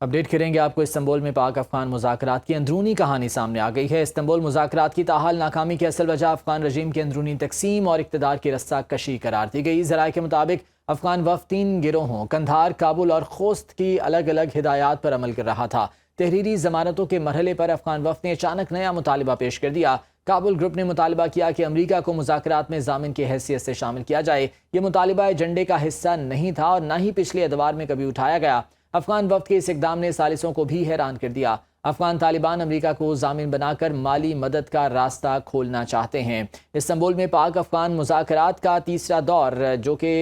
Update करेंगे आपको। Istanbul में पाक अफगान मुज़ाकरात की अंदरूनी कहानी सामने आ गई है। इस्तांबुल मुज़ाकरात की ताहाल नाकामी की असल वजह अफगान रजीम की अंदरूनी तकसीम और इक़्तिदार की रस्सा कशी करार दी गई। ज़राए के मुताबिक अफगान वफ़द 3 गिरोहों कंधार, काबुल और खोस्त की अलग अलग हिदायत पर अमल कर रहा था। तहरीरी ज़मानतों के मरहले पर अफगान वफ़द ने अचानक नया मुतालबा पेश कर दिया। काबुल ग्रुप ने मुतालबा किया कि अमरीका को मुज़ाकरात में ज़ामिन की हैसियत से शामिल किया जाए। ये मुतालबा एजेंडे का हिस्सा नहीं था और न ही पिछले एतवार में कभी उठाया गया। अफगान वफ़द के इस इक़दाम ने सालिसों को भी हैरान कर दिया। अफगान तालिबान अमरीका को ज़ामिन बनाकर माली मदद का रास्ता खोलना चाहते हैं। इस्तांबुल में पाक अफगान मुज़ाकरात का तीसरा दौर जो कि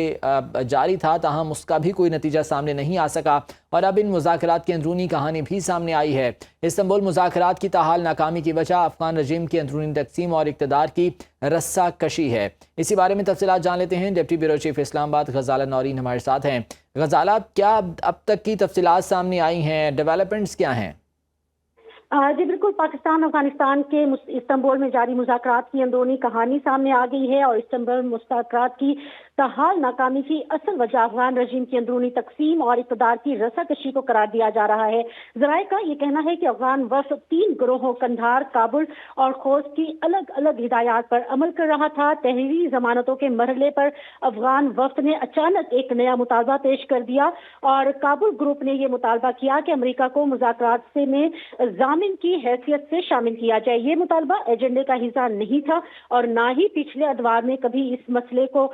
जारी था, ताहम उसका भी कोई नतीजा सामने नहीं आ सका और अब इन मुज़ाकरात की अंदरूनी कहानी भी सामने आई है। इस्तांबुल मुज़ाकरात की ताहाल नाकामी की वजह अफगान रजीम की अंदरूनी तकसीम और इक़्तिदार की रस्सा कशी है। इसी बारे में तफसीलात जान लेते हैं। डिप्टी ब्यूरो चीफ इस्लामाबाद गजाला नौरीन हमारे साथ हैं। गजाला, क्या अब तक की तफसीलात सामने आई हैं? डेवलपमेंट्स क्या हैं? जी बिल्कुल, पाकिस्तान अफगानिस्तान के इस्तांबुल में जारी मुज़ाकरात की अंदरूनी कहानी सामने आ गई है और इस्तांबुल मुज़ाकरात की ताहाल नाकामी की असल वजह अफगान रजीम की अंदरूनी तकसीम और इक़्तिदार की रस्साकशी को करार दिया जा रहा है। ज़राए का ये कहना है कि अफगान वफ़द 3 गिरोहों कंधार, काबुल और खोस्त की अलग अलग हिदायत पर अमल कर रहा था। तहरीरी जमानतों के मरहले पर अफगान वफ़द ने अचानक एक नया मुतालबा पेश कर दिया और काबुल ग्रुप ने यह मुतालबा किया कि अमरीका को मुज़ाकरात से में जामिन की हैसियत से शामिल किया जाए। ये मुतालबा एजेंडे का हिस्सा नहीं था और ना ही पिछले अदवार में कभी इस मसले को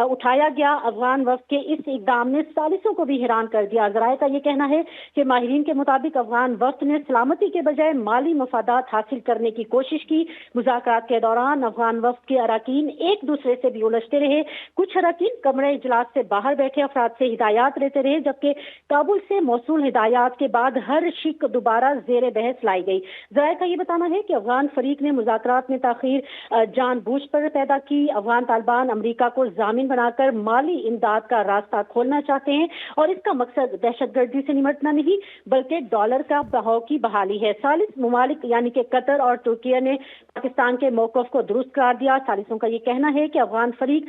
उठाया गया। अफगान वफ़द के इस इक़दाम ने सालिसों को भी हैरान कर दिया। ज़राए का ये कहना है कि माहिरीन के मुताबिक अफगान वफ़द ने सलामती के बजाय माली मफादात हासिल करने की कोशिश की। मुज़ाकरात के दौरान अफगान वफ़द के अराकीन एक दूसरे से भी उलझते रहे। कुछ अराकीन कमरे इजलास से बाहर बैठे अफराद से हिदायत लेते रहे, जबकि काबुल से मौसूल हिदायत के बाद हर शिक दोबारा ज़ेर बहस लाई गई। ज़राए का ये बताना है कि अफगान फरीक ने मुज़ाकरात में ताख़ीर जानबूझ पर पैदा की। अफगान तालिबान अमरीका को जामिन बनाकर माली इमदाद का रास्ता खोलना चाहते हैं और इसका मकसद दहशतगर्दी से निपटना नहीं बल्कि डॉलर का बहाव की बहाली है। सालिस ममालिक यानी कि कतर और तुर्की ने पाकिस्तान के मौक़िफ़ को दुरुस्त करार दिया। सालिसों का ये कहना है कि अफगान फरीक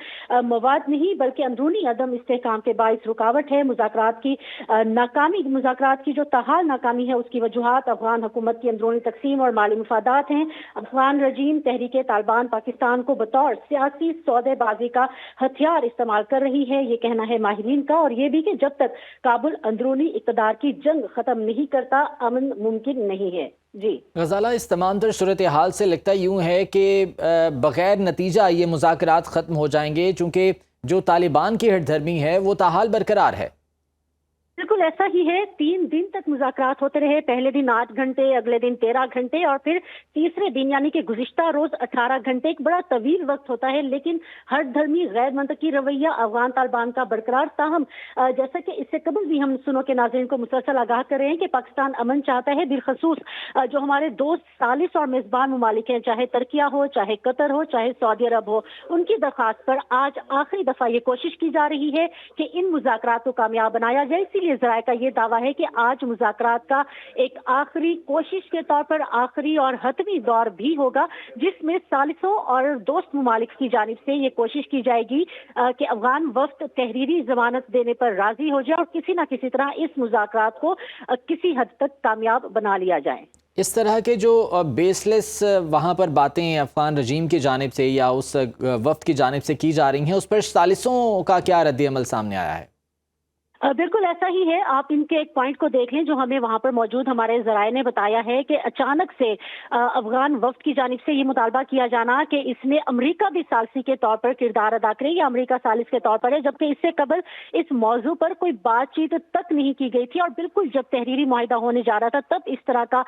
मवाद नहीं बल्कि अंदरूनी अदम इस्तेहकाम के बाइस रुकावट है। मुज़ाकरात की जो ताहाल नाकामी है उसकी वजूहात अफगान हुकूमत की अंदरूनी तकसीम और माली मुफादात हैं। अफगान रजीम तहरीक तालिबान पाकिस्तान को बतौर सियासी सौदेबाजी का हथियार इस्तेमाल कर रही है, ये कहना है माहिरीन का, और ये भी कि जब तक काबुल अंदरूनी इक़्तिदार की जंग खत्म नहीं करता अमन मुमकिन नहीं है। जी गजाला, इस तमाम तर सूरत हाल से लगता यूं है कि बगैर नतीजा ये मुज़ाकरात ख़त्म हो जाएंगे, चूँकि जो तालिबान की हटधर्मी है वो ताहाल बरकरार है। बिल्कुल ऐसा ही है। 3 दिन तक मुज़ाकरात होते रहे। पहले दिन 8 घंटे, अगले दिन 13 घंटे और फिर तीसरे दिन यानी कि गुज़िश्ता रोज 18 घंटे। एक बड़ा तवील वक्त होता है, लेकिन हर धर्मी गैर मंतकी रवैया अफगान तालिबान का बरकरार। ताहम जैसा कि इससे कबल भी हम सुनो के नाज़रीन को मुसलसल आगाह कर रहे हैं कि पाकिस्तान अमन चाहता है। बिलखसूस जो हमारे दोस्त सालिस और मेज़बान ममालिक हैं, चाहे तुर्किया हो, चाहे कतर हो, चाहे सऊदी अरब हो, उनकी दरख्वास्त पर आज आखिरी दफ़ा ये कोशिश की जा रही है कि इन मुज़ाकरात को कामयाब बनाया जाए। ज़राए का ये दावा है कि आज मुज़ाकरात का एक आखिरी कोशिश के तौर पर आखिरी और हतमी दौर भी होगा, जिसमें सालिसों और दोस्त मुमालिक की जानिब से ये कोशिश की जाएगी कि अफगान वफ़द तहरीरी जमानत देने पर राजी हो जाए और किसी न किसी तरह इस मुज़ाकरात को किसी हद तक कामयाब बना लिया जाए। इस तरह के जो बेसलेस वहाँ पर बातें अफगान रजीम की जानिब से या उस वफ़द की जानिब से की जा रही हैं, उस पर सालिसों का क्या रद्द-ए-अमल सामने आया है? बिल्कुल ऐसा ही है। आप इनके एक पॉइंट को देख लें जो हमें वहां पर मौजूद हमारे ज़राए ने बताया है कि अचानक से अफगान वफ़द की जानिब से ये मुतालबा किया जाना कि इसमें अमेरिका भी सालिसी के तौर पर किरदार अदा करे या अमेरिका सालिस के तौर पर है, जबकि इससे कबल इस मौजू पर कोई बातचीत तक नहीं की गई थी। और बिल्कुल जब तहरीरी मुआहिदा होने जा रहा था तब इस तरह का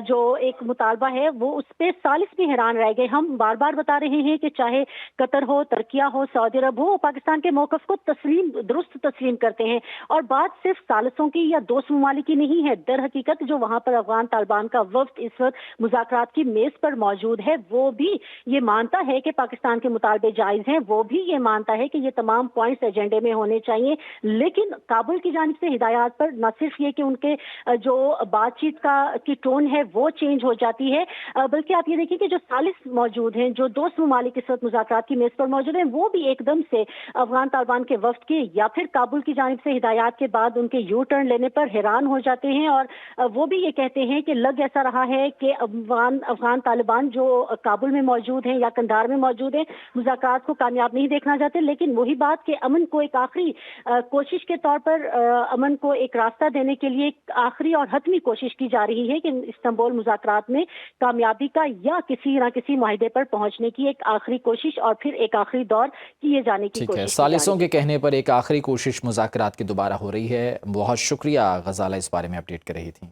जो एक मुतालबा है वो उस पर सालिस भी हैरान रह गए। हम बार बार बता रहे हैं कि चाहे कतर हो, तुर्किया हो, सऊदी अरब हो, पाकिस्तान के मौक़िफ़ को दुरुस्त तस्लीम करते हैं। और बात सिर्फ सालिसों की या दोस्त ममालिक की नहीं है। दर हकीकत जो वहां पर अफगान तालिबान का वफ़द इस वक्त मुज़ाकरात की मेज पर मौजूद है वो भी ये मानता है कि पाकिस्तान के मुतालबे जायज़ हैं, वो भी ये मानता है कि ये तमाम पॉइंट्स एजेंडे में होने चाहिए। लेकिन काबुल की जानिब से हिदायत पर न सिर्फ ये कि उनके जो बातचीत की टोन है वो चेंज हो जाती है, बल्कि आप ये देखिए कि जो सालिस मौजूद हैं, जो दोस्त ममालिक इस वक्त मुज़ाकरात की मेज पर मौजूद हैं, वो भी एकदम से अफगान तालिबान के वफ़द के या फिर काबुल की जानिब से से हिदायत के बाद उनके यू टर्न लेने पर हैरान हो जाते हैं और वो भी ये कहते हैं कि लग ऐसा रहा है कि अफगान तालिबान जो काबुल में मौजूद हैं या कंधार में मौजूद हैं मुज़ाकरात को कामयाब नहीं देखना चाहते, लेकिन वही बात कि अमन को एक आखिरी कोशिश के तौर पर अमन को एक रास्ता देने के लिए एक आखिरी और हतमी कोशिश की जा रही है कि इस्तांबुल मुज़ाकरात में कामयाबी का या किसी न किसी मुआहदे पर पहुंचने की एक आखिरी कोशिश और फिर एक आखिरी दौर किए जाने की ठीक है, कोशिश। सालिसों के कहने पर एक आखिरी कोशिश मुज़ाकरात की दोबारा हो रही है। बहुत शुक्रिया गजाला, इस बारे में अपडेट कर रही थी।